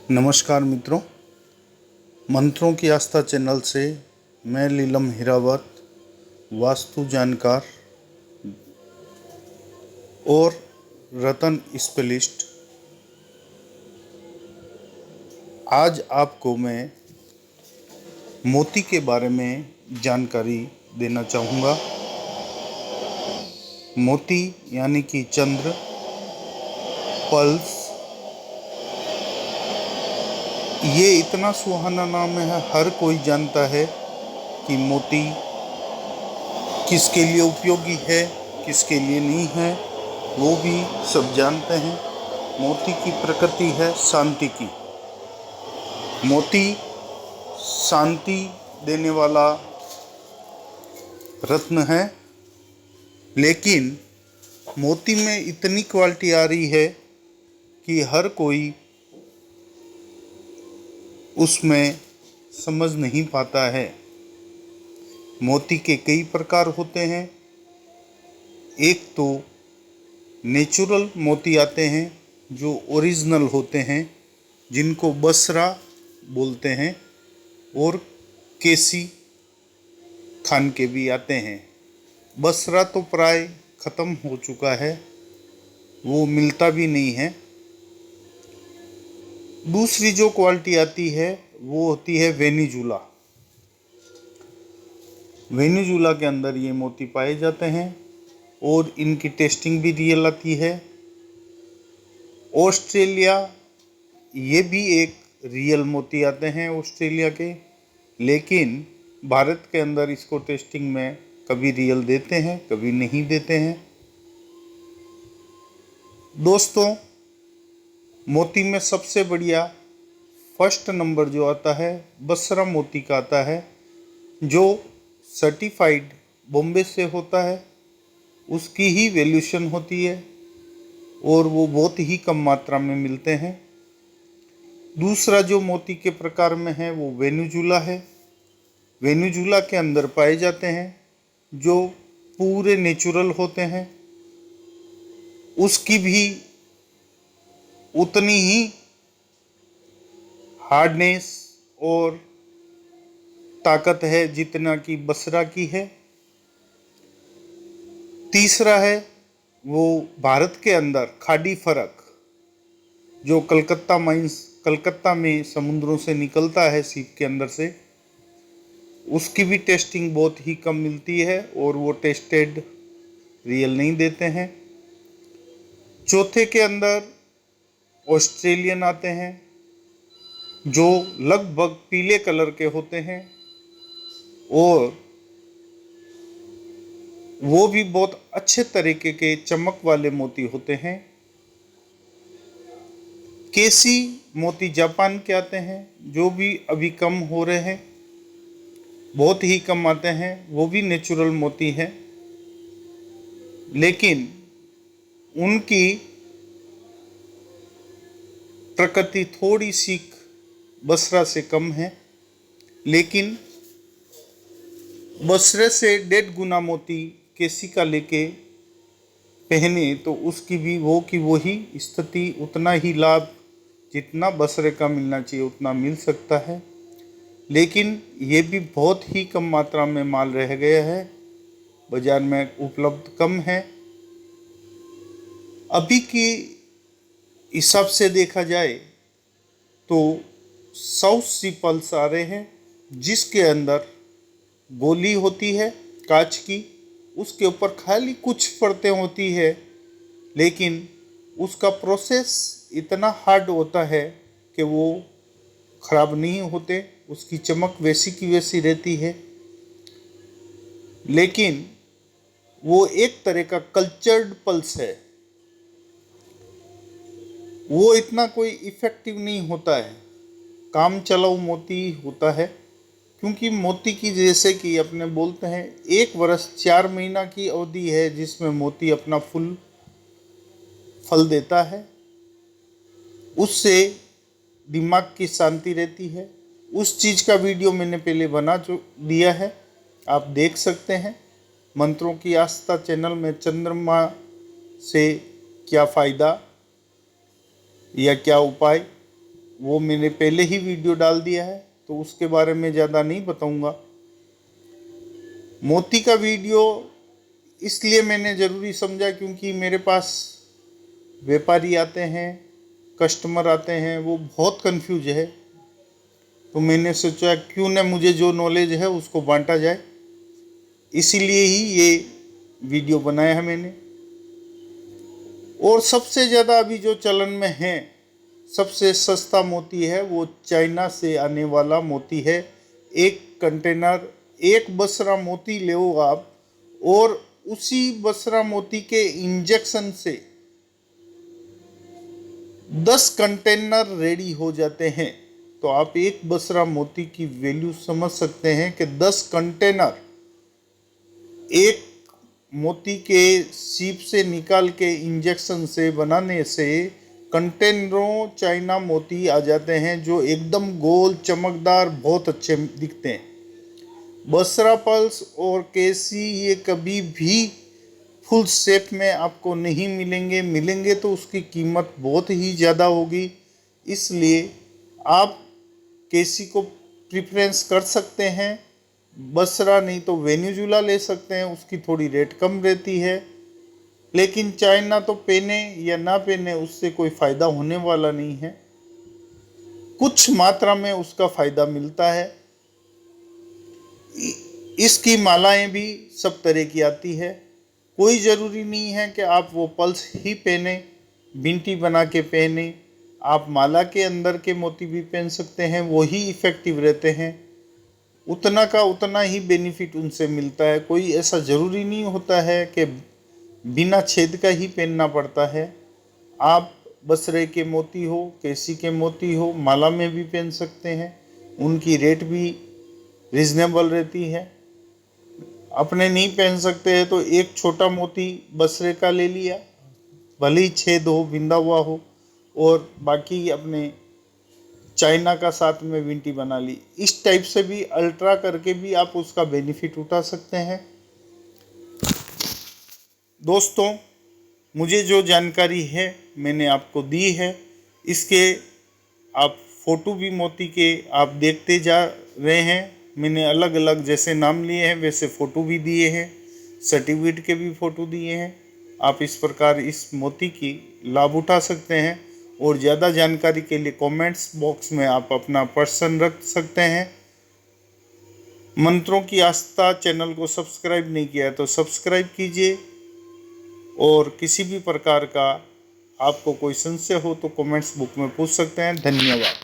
नमस्कार मित्रों, मंत्रों की आस्था चैनल से मैं लीलम हिरावत, वास्तु जानकार और रतन स्पेलिस्ट। आज आपको मैं मोती के बारे में जानकारी देना चाहूँगा। मोती यानी कि चंद्र, पल्स, ये इतना सुहाना नाम है, हर कोई जानता है कि मोती किसके लिए उपयोगी है, किसके लिए नहीं है, वो भी सब जानते हैं। मोती की प्रकृति है शांति की। मोती शांति देने वाला रत्न है, लेकिन मोती में इतनी क्वालिटी आ रही है कि हर कोई उसमें समझ नहीं पाता है। मोती के कई प्रकार होते हैं। एक तो नेचुरल मोती आते हैं जो ओरिजिनल होते हैं, जिनको बसरा बोलते हैं, और केसी खान के भी आते हैं। बसरा तो प्राय ख़त्म हो चुका है, वो मिलता भी नहीं है। दूसरी जो क्वालिटी आती है वो होती है वेनिजुला। वेनिजुला के अंदर ये मोती पाए जाते हैं और इनकी टेस्टिंग भी रियल आती है। ऑस्ट्रेलिया, ये भी एक रियल मोती आते हैं ऑस्ट्रेलिया के, लेकिन भारत के अंदर इसको टेस्टिंग में कभी रियल देते हैं, कभी नहीं देते हैं। दोस्तों, मोती में सबसे बढ़िया फर्स्ट नंबर जो आता है बसरा मोती का आता है, जो सर्टिफाइड बॉम्बे से होता है। उसकी ही वैल्यूशन होती है और वो बहुत ही कम मात्रा में मिलते हैं। दूसरा जो मोती के प्रकार में है वो वेनिजुला है। वेनिजुला के अंदर पाए जाते हैं जो पूरे नेचुरल होते हैं। उसकी भी उतनी ही हार्डनेस और ताकत है जितना कि बसरा की है। तीसरा है वो भारत के अंदर खाड़ी फर्क, जो कलकत्ता में समुद्रों से निकलता है शिप के अंदर से, उसकी भी टेस्टिंग बहुत ही कम मिलती है और वो टेस्टेड रियल नहीं देते हैं। चौथे के अंदर ऑस्ट्रेलियन आते हैं जो लगभग पीले कलर के होते हैं और वो भी बहुत अच्छे तरीके के चमक वाले मोती होते हैं। केसी मोती जापान के आते हैं, जो भी अभी कम हो रहे हैं, बहुत ही कम आते हैं। वो भी नेचुरल मोती हैं, लेकिन उनकी प्रकृति थोड़ी सी बसरा से कम है, लेकिन बसरे से 1.5 गुना मोती केसी का लेके पहने तो उसकी भी वो की वही स्थिति, उतना ही लाभ जितना बसरे का मिलना चाहिए उतना मिल सकता है। लेकिन ये भी बहुत ही कम मात्रा में माल रह गया है, बाजार में उपलब्ध कम है। अभी की हिसाब से देखा जाए तो साउथ सी पल्स आ रहे हैं, जिसके अंदर गोली होती है कांच की, उसके ऊपर खाली कुछ परतें होती है, लेकिन उसका प्रोसेस इतना हार्ड होता है कि वो ख़राब नहीं होते, उसकी चमक वैसी की वैसी रहती है। लेकिन वो एक तरह का कल्चर्ड पल्स है, वो इतना कोई इफ़ेक्टिव नहीं होता है, काम चलाऊ मोती होता है। क्योंकि मोती की, जैसे कि अपने बोलते हैं, 1 वर्ष 4 महीना की अवधि है जिसमें मोती अपना फल देता है। उससे दिमाग की शांति रहती है। उस चीज़ का वीडियो मैंने पहले बना दिया है, आप देख सकते हैं। मंत्रों की आस्था चैनल में चंद्रमा से क्या फ़ायदा या क्या उपाय, वो मैंने पहले ही वीडियो डाल दिया है, तो उसके बारे में ज़्यादा नहीं बताऊंगा। मोती का वीडियो इसलिए मैंने ज़रूरी समझा क्योंकि मेरे पास व्यापारी आते हैं, कस्टमर आते हैं, वो बहुत कंफ्यूज है। तो मैंने सोचा क्यों न मुझे जो नॉलेज है उसको बांटा जाए, इसीलिए ही ये वीडियो बनाया है मैंने। और सबसे ज़्यादा अभी जो चलन में है, सबसे सस्ता मोती है वो चाइना से आने वाला मोती है। एक कंटेनर, एक बसरा मोती लो आप, और उसी बसरा मोती के इंजेक्शन से 10 कंटेनर रेडी हो जाते हैं। तो आप एक बसरा मोती की वैल्यू समझ सकते हैं कि 10 कंटेनर एक मोती के सीप से निकाल के इंजेक्शन से बनाने से कंटेनरों चाइना मोती आ जाते हैं, जो एकदम गोल चमकदार बहुत अच्छे दिखते हैं। बसरा पल्स और केसी ये कभी भी फुल शेप में आपको नहीं मिलेंगे, मिलेंगे तो उसकी कीमत बहुत ही ज़्यादा होगी। इसलिए आप केसी को प्रिफरेंस कर सकते हैं, बसरा नहीं तो वेनेजुला ले सकते हैं, उसकी थोड़ी रेट कम रहती है। लेकिन चाइना तो पहने या ना पहने उससे कोई फ़ायदा होने वाला नहीं है, कुछ मात्रा में उसका फ़ायदा मिलता है। इसकी मालाएं भी सब तरह की आती है, कोई ज़रूरी नहीं है कि आप वो पल्स ही पहने, बिंटी बना के पहने। आप माला के अंदर के मोती भी पहन सकते हैं, वो ही इफ़ेक्टिव रहते हैं, उतना का उतना ही बेनिफिट उनसे मिलता है। कोई ऐसा ज़रूरी नहीं होता है कि बिना छेद का ही पहनना पड़ता है। आप बसरे के मोती हो, केसी के मोती हो, माला में भी पहन सकते हैं, उनकी रेट भी रिजनेबल रहती है। अपने नहीं पहन सकते हैं तो एक छोटा मोती बसरे का ले लिया, भले ही छेद हो, बिंदा हुआ हो, और बाकी अपने चाइना का साथ में विंटी बना ली। इस टाइप से भी अल्ट्रा करके भी आप उसका बेनिफिट उठा सकते हैं। दोस्तों, मुझे जो जानकारी है मैंने आपको दी है, इसके आप फ़ोटो भी मोती के आप देखते जा रहे हैं। मैंने अलग अलग जैसे नाम लिए हैं वैसे फ़ोटो भी दिए हैं, सर्टिफिकेट के भी फ़ोटो दिए हैं। आप इस प्रकार इस मोती की लाभ उठा सकते हैं। और ज़्यादा जानकारी के लिए कमेंट्स बॉक्स में आप अपना प्रश्न रख सकते हैं। मंत्रों की आस्था चैनल को सब्सक्राइब नहीं किया है तो सब्सक्राइब कीजिए। और किसी भी प्रकार का आपको कोई संशय हो तो कमेंट्स बुक में पूछ सकते हैं। धन्यवाद।